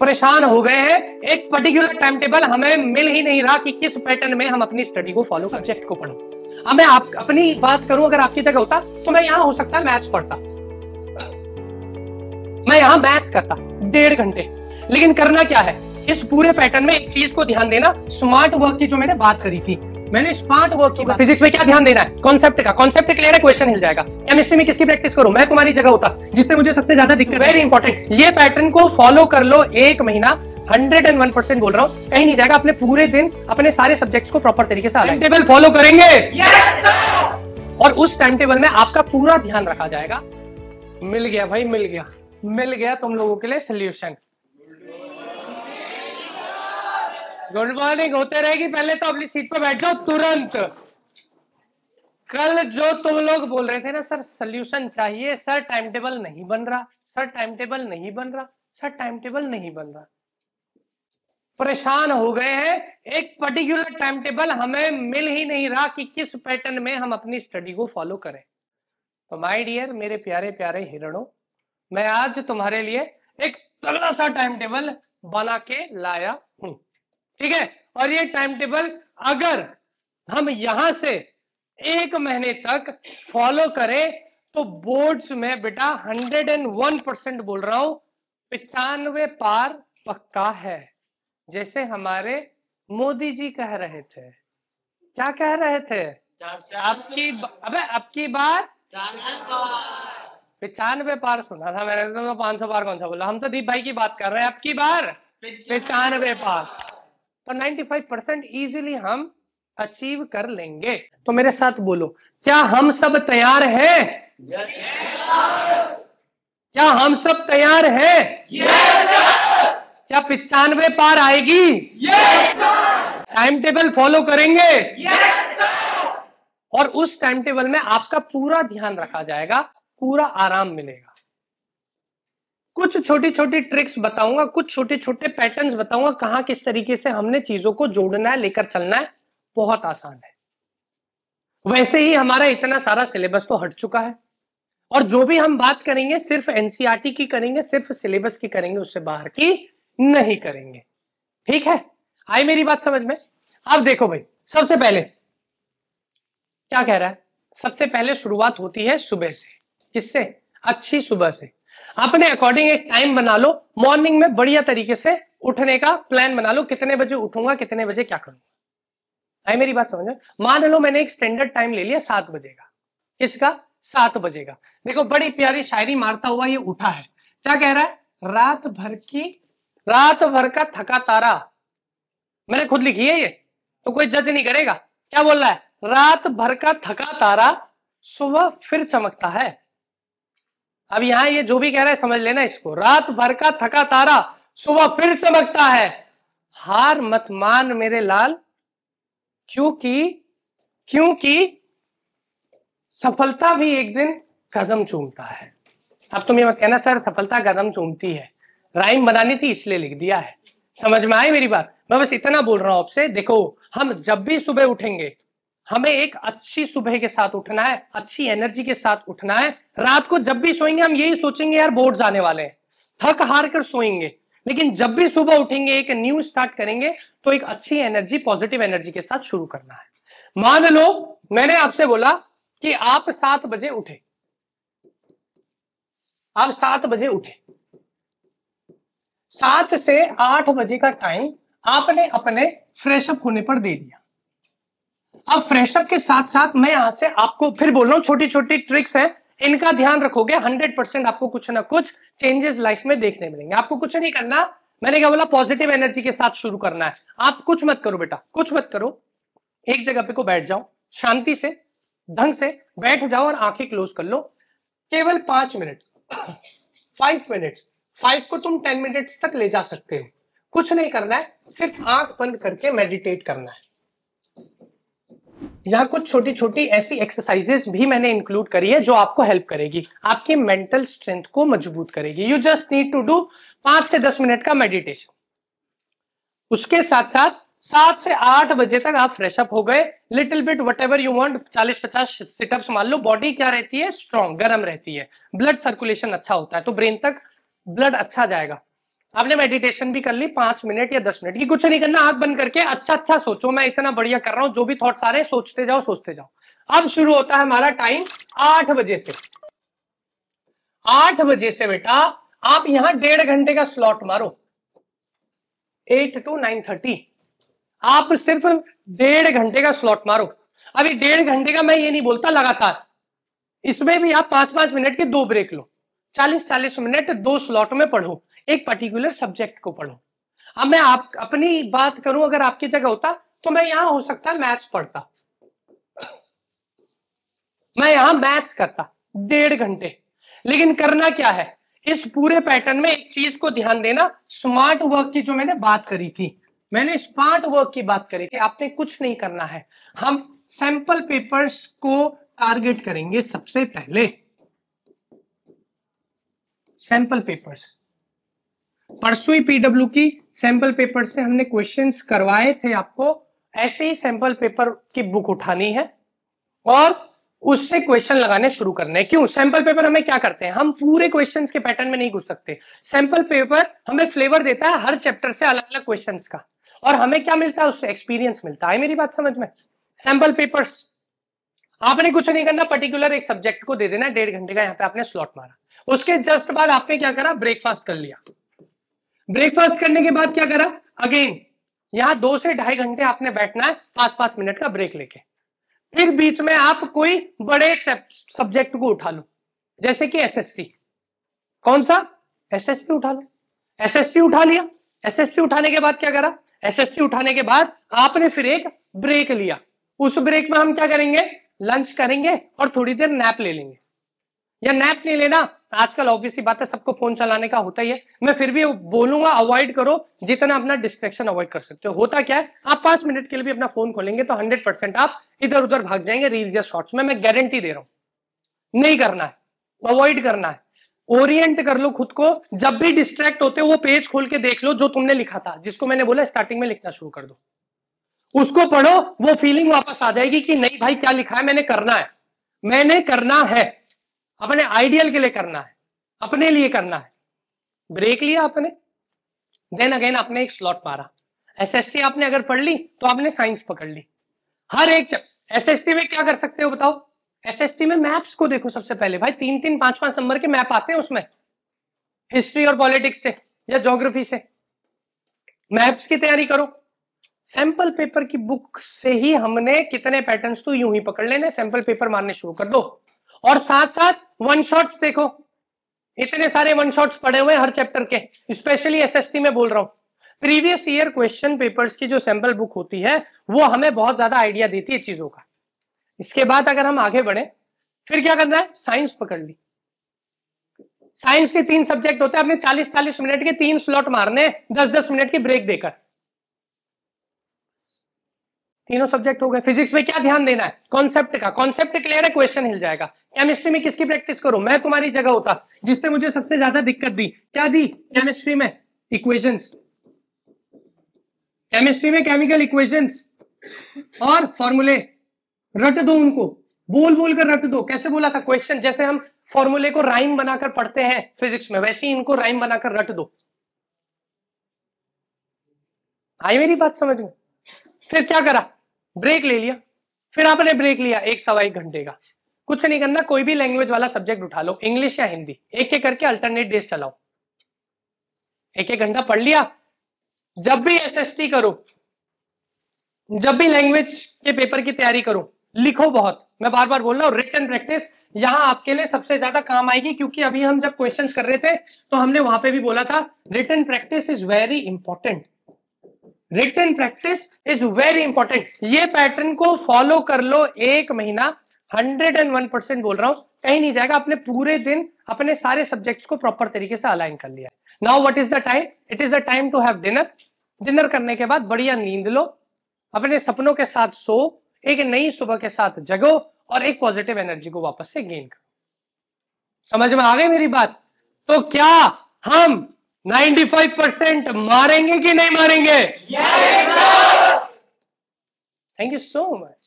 परेशान हो गए हैं। एक पर्टिकुलर टाइम टेबल हमें मिल ही नहीं रहा कि किस पैटर्न में हम अपनी स्टडी को फॉलो सब्जेक्ट को पढ़ो। अब मैं अपनी बात करूं, अगर आपकी जगह होता तो मैं यहां हो सकता है मैथ्स पढ़ता, मैं यहां मैथ्स करता 1.5 घंटे। लेकिन करना क्या है, इस पूरे पैटर्न में एक चीज को ध्यान देना, स्मार्ट वर्क की जो मैंने बात करी थी, मैंने स्मार्ट वर्क की फिजिक्स में क्या ध्यान देना है, कॉन्सेप्ट का। कॉन्सेप्ट क्लियर है, क्वेश्चन हिल जाएगा। केमिस्ट्री में किसकी प्रैक्टिस करो, मैं तुम्हारी जगह होता, जिससे मुझे सबसे ज्यादा दिक्कत। वेरी इंपॉर्टेंट, ये पैटर्न को फॉलो कर लो 1 महीना, 101% बोल रहा हूं, कहीं नहीं जाएगा। अपने पूरे दिन अपने सारे सब्जेक्ट्स को प्रॉपर तरीके से टाइम टेबल फॉलो करेंगे। और उस टाइम टेबल में आपका पूरा ध्यान रखा जाएगा। मिल गया भाई, मिल गया तुम लोगों के लिए सोल्यूशन। गुड मॉर्निंग होते रहेगी, पहले तो अपनी सीट पर बैठ जाओ तुरंत। कल जो तुम लोग बोल रहे थे ना, सर सोल्यूशन चाहिए, सर टाइम टेबल नहीं बन रहा, सर टाइम टेबल नहीं बन रहा, सर टाइम टेबल नहीं बन रहा, परेशान हो गए हैं। एक पर्टिकुलर टाइम टेबल हमें मिल ही नहीं रहा कि किस पैटर्न में हम अपनी स्टडी को फॉलो करें। तो माय डियर, मेरे प्यारे प्यारे हिरणों, मैं आज तुम्हारे लिए एक तगड़ा सा टाइम टेबल बना के लाया हूं, ठीक है। और ये टाइम टेबल अगर हम यहां से 1 महीने तक फॉलो करें तो बोर्ड्स में बेटा 101% बोल रहा हूं, 95 पार पक्का है। जैसे हमारे मोदी जी कह रहे थे, क्या कह रहे थे, आपकी बार 95 पार सुना था मैंने, तो 500 पार कौन सा बोला, हम तो दीप भाई की बात कर रहे हैं। आपकी बार 95 पार, तो 95% इजीली हम अचीव कर लेंगे। तो मेरे साथ बोलो, क्या हम सब तैयार हैं? क्या हम सब तैयार हैं? क्या 95 पार आएगी? टाइम टेबल फॉलो करेंगे? और उस टाइम टेबल में आपका पूरा ध्यान रखा जाएगा, पूरा आराम मिलेगा। कुछ छोटी छोटी ट्रिक्स बताऊंगा, कुछ छोटे छोटे पैटर्न्स बताऊंगा, कहां किस तरीके से हमने चीजों को जोड़ना है, लेकर चलना है। बहुत आसान है। वैसे ही हमारा इतना सारा सिलेबस तो हट चुका है, और जो भी हम बात करेंगे सिर्फ एनसीईआरटी की करेंगे, सिर्फ सिलेबस की करेंगे, उससे बाहर की नहीं करेंगे। ठीक है, आई मेरी बात समझ में? अब देखो भाई, सबसे पहले क्या कह रहा है, सबसे पहले शुरुआत होती है सुबह से। किससे? अच्छी सुबह से। अपने अकॉर्डिंग एक टाइम बना लो, मॉर्निंग में बढ़िया तरीके से उठने का प्लान बना लो, कितने बजे उठूंगा, कितने बजे क्या करूंगा। आई मेरी बात समझ में? मान लो मैंने एक स्टैंडर्ड टाइम ले लिया 7 बजे का। किसका? 7 बजे का। देखो बड़ी प्यारी शायरी मारता हुआ ये उठा है, क्या कह रहा है, रात भर का थका तारा, मैंने खुद लिखी है ये, तो कोई जज नहीं करेगा। क्या बोल रहा है, रात भर का थका तारा सुबह फिर चमकता है। अब यहां ये जो भी कह रहा है समझ लेना इसको, रात भर का थका तारा सुबह फिर चमकता है, हार मत मान मेरे लाल, क्योंकि सफलता भी एक दिन कदम चूमता है। अब तुम ये मत कहना सर सफलता कदम चूमती है, राइम बनानी थी इसलिए लिख दिया है। समझ में आई मेरी बात? मैं बस इतना बोल रहा हूं आपसे। देखो, हम जब भी सुबह उठेंगे, हमें एक अच्छी सुबह के साथ उठना है, अच्छी एनर्जी के साथ उठना है। रात को जब भी सोएंगे हम यही सोचेंगे यार बोर्ड्स आने वाले हैं, थक हार कर सोएंगे। लेकिन जब भी सुबह उठेंगे, एक न्यू स्टार्ट करेंगे, तो एक अच्छी एनर्जी, पॉजिटिव एनर्जी के साथ शुरू करना है। मान लो मैंने आपसे बोला कि आप 7 बजे उठे, आप 7 बजे उठे, 7 से 8 बजे का टाइम आपने अपने फ्रेशअप होने पर दे दिया। अब फ्रेशअप के साथ साथ मैं यहां से आपको फिर बोल रहा हूं, छोटी छोटी ट्रिक्स हैं, इनका ध्यान रखोगे 100% आपको कुछ ना कुछ चेंजेस लाइफ में देखने मिलेंगे। आपको कुछ नहीं करना, मैंने क्या बोला, पॉजिटिव एनर्जी के साथ शुरू करना है। आप कुछ मत करो बेटा, कुछ मत करो, एक जगह पे को बैठ जाओ, शांति से ढंग से बैठ जाओ और आंखें क्लोज कर लो। केवल 5 मिनट 5 मिनट्स, 5 को तुम 10 मिनट्स तक ले जा सकते हो। कुछ नहीं करना है, सिर्फ आंख बंद करके मेडिटेट करना है। यहाँ कुछ छोटी छोटी ऐसी एक्सरसाइजेस भी मैंने इंक्लूड करी है जो आपको हेल्प करेगी, आपकी मेंटल स्ट्रेंथ को मजबूत करेगी। You just need to do 5 से 10 मिनट का मेडिटेशन। उसके साथ साथ 7 से 8 बजे तक आप फ्रेश अप हो गए, little bit what ever you want, 40-50 sit-ups मान लो। बॉडी क्या रहती है, स्ट्रॉन्ग, गर्म रहती है, ब्लड सर्कुलेशन अच्छा होता है, तो ब्रेन तक ब्लड अच्छा जाएगा। आपने मेडिटेशन भी कर ली 5 मिनट या 10 मिनट की, कुछ नहीं करना, आंख बंद करके अच्छा अच्छा सोचो, मैं इतना बढ़िया कर रहा हूं, जो भी थॉट्स आ रहे हैं सोचते जाओ सोचते जाओ। अब शुरू होता है हमारा टाइम 8 बजे से। 8 बजे से बेटा आप यहां 1.5 घंटे का स्लॉट मारो, 8 to 9:30, आप सिर्फ 1.5 घंटे का स्लॉट मारो। अभी 1.5 घंटे का मैं ये नहीं बोलता लगातार, इसमें भी आप 5-5 मिनट के 2 ब्रेक लो, 40-40 मिनट 2 स्लॉट में पढ़ो, एक पर्टिकुलर सब्जेक्ट को पढ़ो। अब मैं आप अपनी बात करूं, अगर आपकी जगह होता तो मैं यहां हो सकता है मैथ्स पढ़ता, मैं यहां मैथ्स करता 1.5 घंटे। लेकिन करना क्या है, इस पूरे पैटर्न में एक चीज को ध्यान देना, स्मार्ट वर्क की जो मैंने बात करी थी, मैंने स्मार्ट वर्क की बात करी थी, आपने कुछ नहीं करना है। हम सैंपल पेपर्स को टारगेट करेंगे सबसे पहले। सैंपल पेपर्स, परसों ही पीडब्ल्यू की सैंपल पेपर से हमने क्वेश्चंस करवाए थे आपको, ऐसे ही सैंपल पेपर की बुक उठानी है और उससे क्वेश्चन लगाने शुरू करने हैं। क्यों? सैंपल पेपर हमें क्या करते हैं, हम पूरे क्वेश्चंस के पैटर्न में नहीं घुस सकते। सैंपल पेपर हमें फ्लेवर देता है हर चैप्टर से अलग अलग क्वेश्चंस का, और हमें क्या मिलता है उससे, एक्सपीरियंस मिलता है। मेरी बात समझ में? सैंपल पेपर्स आपने कुछ नहीं करना, पर्टिकुलर एक सब्जेक्ट को दे देना, 1.5 घंटे का यहाँ पे आपने स्लॉट मारा। उसके जस्ट बाद आपने क्या करा, ब्रेकफास्ट कर लिया। ब्रेकफास्ट करने के बाद क्या करा, अगेन यहां 2 से 2.5 घंटे आपने बैठना है, 5-5 मिनट का ब्रेक लेके। फिर बीच में आप कोई बड़े सब्जेक्ट को उठा लो, जैसे कि एसएसटी। कौन सा? एसएसटी उठा लो। एसएसटी उठा लिया, एसएसटी उठाने के बाद क्या करा, एसएसटी उठाने के बाद आपने फिर एक ब्रेक लिया। उस ब्रेक में हम क्या करेंगे, लंच करेंगे और थोड़ी देर नैप ले लेंगे। या नैप नहीं लेना, आजकल ऑब्वियसली बात है सबको फोन चलाने का होता ही है, मैं फिर भी बोलूंगा अवॉइड करो जितना अपना डिस्ट्रैक्शन अवॉइड कर सकते हो। होता क्या है, आप 5 मिनट के लिए भी अपना फोन खोलेंगे तो 100% आप इधर उधर भाग जाएंगे रील्स या शॉर्ट्स में, मैं गारंटी दे रहा हूं। नहीं करना है, अवॉइड करना है। ओरिएंट कर लो खुद को, जब भी डिस्ट्रैक्ट होते हो वो पेज खोल के देख लो जो तुमने लिखा था, जिसको मैंने बोला स्टार्टिंग में लिखना शुरू कर दो, उसको पढ़ो, वो फीलिंग वापस आ जाएगी कि नहीं भाई क्या लिखा है, मैंने करना है, मैंने करना है, अपने आइडियल के लिए करना है, अपने लिए करना है। ब्रेक लिया आपने, देन अगेन आपने एक स्लॉट मारा। एसएसटी आपने अगर पढ़ ली तो आपने साइंस पकड़ ली। हर एक एसएसटी में क्या कर सकते हो बताओ, एसएसटी में मैप्स को देखो सबसे पहले, भाई 3-3, 5-5 नंबर के मैप आते हैं उसमें, हिस्ट्री और पॉलिटिक्स से या ज्योग्राफी से, मैप्स की तैयारी करो। सैंपल पेपर की बुक से ही हमने कितने पैटर्न्स तो यूं ही पकड़ लेने, सैंपल पेपर मारने शुरू कर दो। और साथ साथ वन शॉट्स देखो, इतने सारे वन शॉट्स पड़े हुए हर चैप्टर के, स्पेशली एसएसटी में बोल रहा हूं। प्रीवियस ईयर क्वेश्चन पेपर्स की जो सैंपल बुक होती है वो हमें बहुत ज्यादा आइडिया देती है चीजों का। इसके बाद अगर हम आगे बढ़े, फिर क्या करना है, साइंस पकड़ ली। साइंस के 3 सब्जेक्ट होते हैं, आपने 40-40 मिनट के 3 स्लॉट मारने, 10-10 मिनट की ब्रेक देकर, तीनों सब्जेक्ट हो गए। फिजिक्स में क्या ध्यान देना है, कॉन्सेप्ट का, कॉन्सेप्ट क्लियर है क्वेश्चन हिल जाएगा। केमिस्ट्री में किसकी प्रैक्टिस करो, मैं तुम्हारी जगह होता, जिसने मुझे सबसे ज्यादा दिक्कत दी, क्या दी केमिस्ट्री में, इक्वेशंस। केमिस्ट्री में केमिकल इक्वेशंस और फॉर्मूले, रट दो उनको, बोल बोल कर रट दो। कैसे बोला था क्वेश्चन, जैसे हम फॉर्मूले को राइम बनाकर पढ़ते हैं फिजिक्स में, वैसे ही इनको राइम बनाकर रट दो। आई मेरी बात समझ में? फिर क्या करा, ब्रेक ले लिया। फिर आपने ब्रेक लिया 1-1.25 घंटे का, कुछ नहीं करना, कोई भी लैंग्वेज वाला सब्जेक्ट उठा लो, इंग्लिश या हिंदी, एक एक करके अल्टरनेट डेज चलाओ, 1-1 घंटा पढ़ लिया। जब भी एसएसटी करो, जब भी लैंग्वेज के पेपर की तैयारी करो, लिखो बहुत। मैं बार बार बोल रहा हूं, रिटन प्रैक्टिस यहां आपके लिए सबसे ज्यादा काम आएगी, क्योंकि अभी हम जब क्वेश्चंस कर रहे थे तो हमने वहां पे भी बोला था written practice is very important, written practice is very important. ये पैटर्न को फॉलो कर लो 1 महीना, 101% बोल रहा हूं, कहीं नहीं जाएगा। आपने पूरे दिन अपने सारे सब्जेक्ट्स को प्रॉपर तरीके से अलाइन कर लिया। Now what is the time, it is the time to have dinner. Dinner करने के बाद बढ़िया नींद लो, अपने सपनों के साथ सो, एक नई सुबह के साथ जगो और एक पॉजिटिव एनर्जी को वापस से गेन करो। समझ में आ गई मेरी बात? तो क्या हम 95% मारेंगे कि नहीं मारेंगे? Yes sir. Thank you so much.